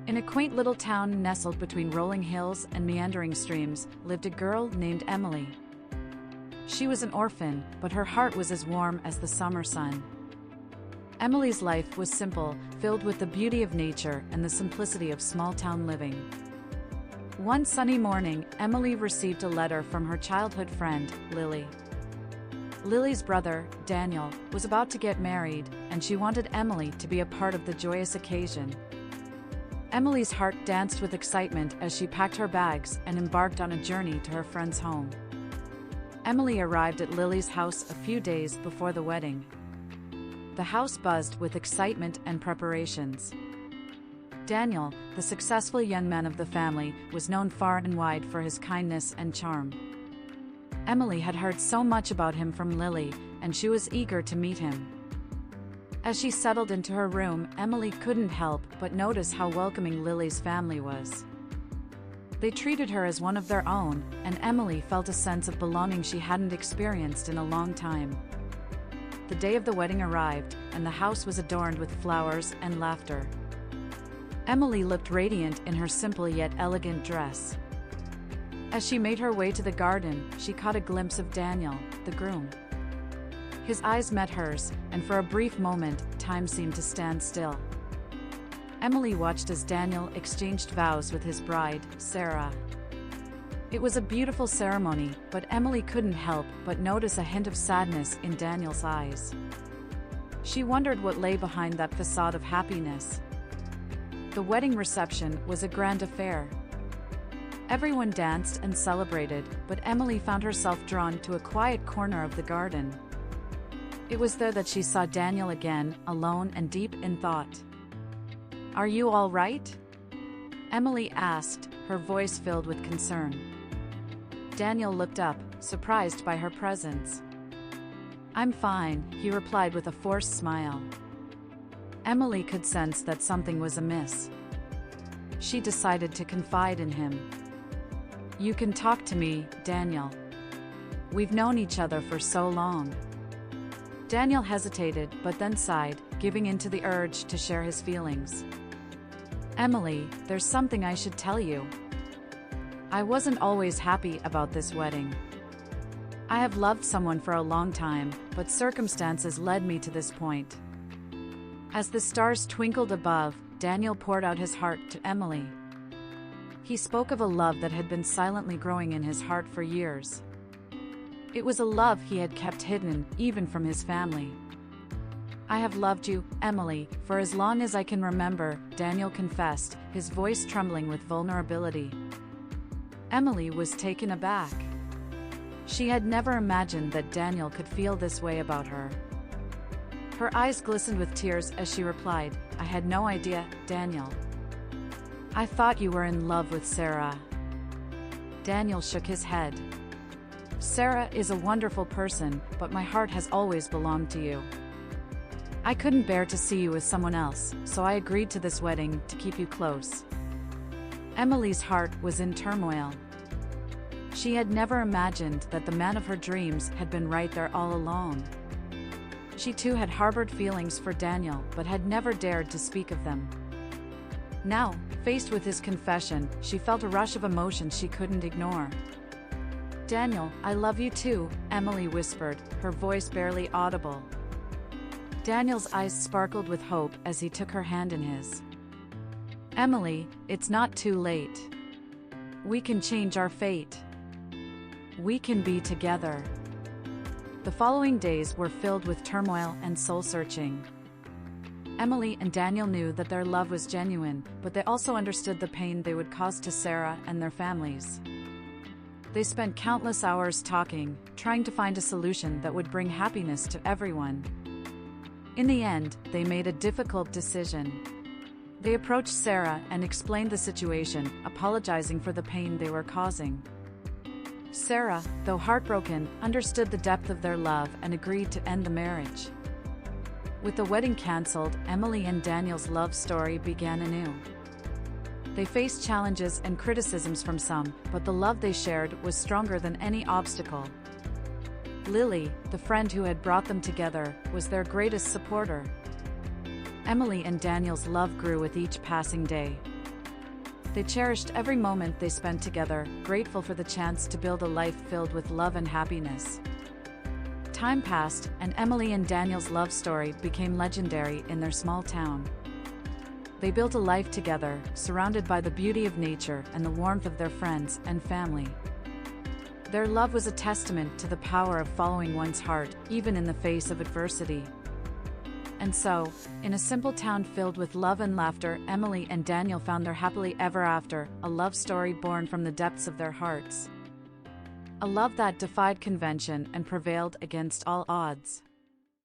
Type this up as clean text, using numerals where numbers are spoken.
In a quaint little town nestled between rolling hills and meandering streams, lived a girl named Emily. She was an orphan, but her heart was as warm as the summer sun. Emily's life was simple, filled with the beauty of nature and the simplicity of small-town living. One sunny morning, Emily received a letter from her childhood friend, Lily. Lily's brother, Daniel, was about to get married, and she wanted Emily to be a part of the joyous occasion. Emily's heart danced with excitement as she packed her bags and embarked on a journey to her friend's home. Emily arrived at Lily's house a few days before the wedding. The house buzzed with excitement and preparations. Daniel, the successful young man of the family, was known far and wide for his kindness and charm. Emily had heard so much about him from Lily, and she was eager to meet him. As she settled into her room, Emily couldn't help but notice how welcoming Lily's family was. They treated her as one of their own, and Emily felt a sense of belonging she hadn't experienced in a long time. The day of the wedding arrived, and the house was adorned with flowers and laughter. Emily looked radiant in her simple yet elegant dress. As she made her way to the garden, she caught a glimpse of Daniel, the groom. His eyes met hers, and for a brief moment, time seemed to stand still. Emily watched as Daniel exchanged vows with his bride, Sarah. It was a beautiful ceremony, but Emily couldn't help but notice a hint of sadness in Daniel's eyes. She wondered what lay behind that facade of happiness. The wedding reception was a grand affair. Everyone danced and celebrated, but Emily found herself drawn to a quiet corner of the garden. It was there that she saw Daniel again, alone and deep in thought. "Are you all right?" Emily asked, her voice filled with concern. Daniel looked up, surprised by her presence. "I'm fine," he replied with a forced smile. Emily could sense that something was amiss. She decided to confide in him. "You can talk to me, Daniel. We've known each other for so long." Daniel hesitated, but then sighed, giving in to the urge to share his feelings. "Emily, there's something I should tell you. I wasn't always happy about this wedding. I have loved someone for a long time, but circumstances led me to this point." As the stars twinkled above, Daniel poured out his heart to Emily. He spoke of a love that had been silently growing in his heart for years. It was a love he had kept hidden, even from his family. "I have loved you, Emily, for as long as I can remember," Daniel confessed, his voice trembling with vulnerability. Emily was taken aback. She had never imagined that Daniel could feel this way about her. Her eyes glistened with tears as she replied, "I had no idea, Daniel. I thought you were in love with Sarah." Daniel shook his head. "Sarah is a wonderful person, but my heart has always belonged to you. I couldn't bear to see you with someone else, so I agreed to this wedding to keep you close." Emily's heart was in turmoil. She had never imagined that the man of her dreams had been right there all along. She too had harbored feelings for Daniel, but had never dared to speak of them. Now, faced with his confession, she felt a rush of emotion she couldn't ignore. "Daniel, I love you too," Emily whispered, her voice barely audible. Daniel's eyes sparkled with hope as he took her hand in his. "Emily, it's not too late. We can change our fate. We can be together." The following days were filled with turmoil and soul-searching. Emily and Daniel knew that their love was genuine, but they also understood the pain they would cause to Sarah and their families. They spent countless hours talking, trying to find a solution that would bring happiness to everyone. In the end, they made a difficult decision. They approached Sarah and explained the situation, apologizing for the pain they were causing. Sarah, though heartbroken, understood the depth of their love and agreed to end the marriage. With the wedding cancelled, Emily and Daniel's love story began anew. They faced challenges and criticisms from some, but the love they shared was stronger than any obstacle. Lily, the friend who had brought them together, was their greatest supporter. Emily and Daniel's love grew with each passing day. They cherished every moment they spent together, grateful for the chance to build a life filled with love and happiness. Time passed, and Emily and Daniel's love story became legendary in their small town. They built a life together, surrounded by the beauty of nature and the warmth of their friends and family. Their love was a testament to the power of following one's heart, even in the face of adversity. And so, in a simple town filled with love and laughter, Emily and Daniel found their happily ever after, a love story born from the depths of their hearts. A love that defied convention and prevailed against all odds.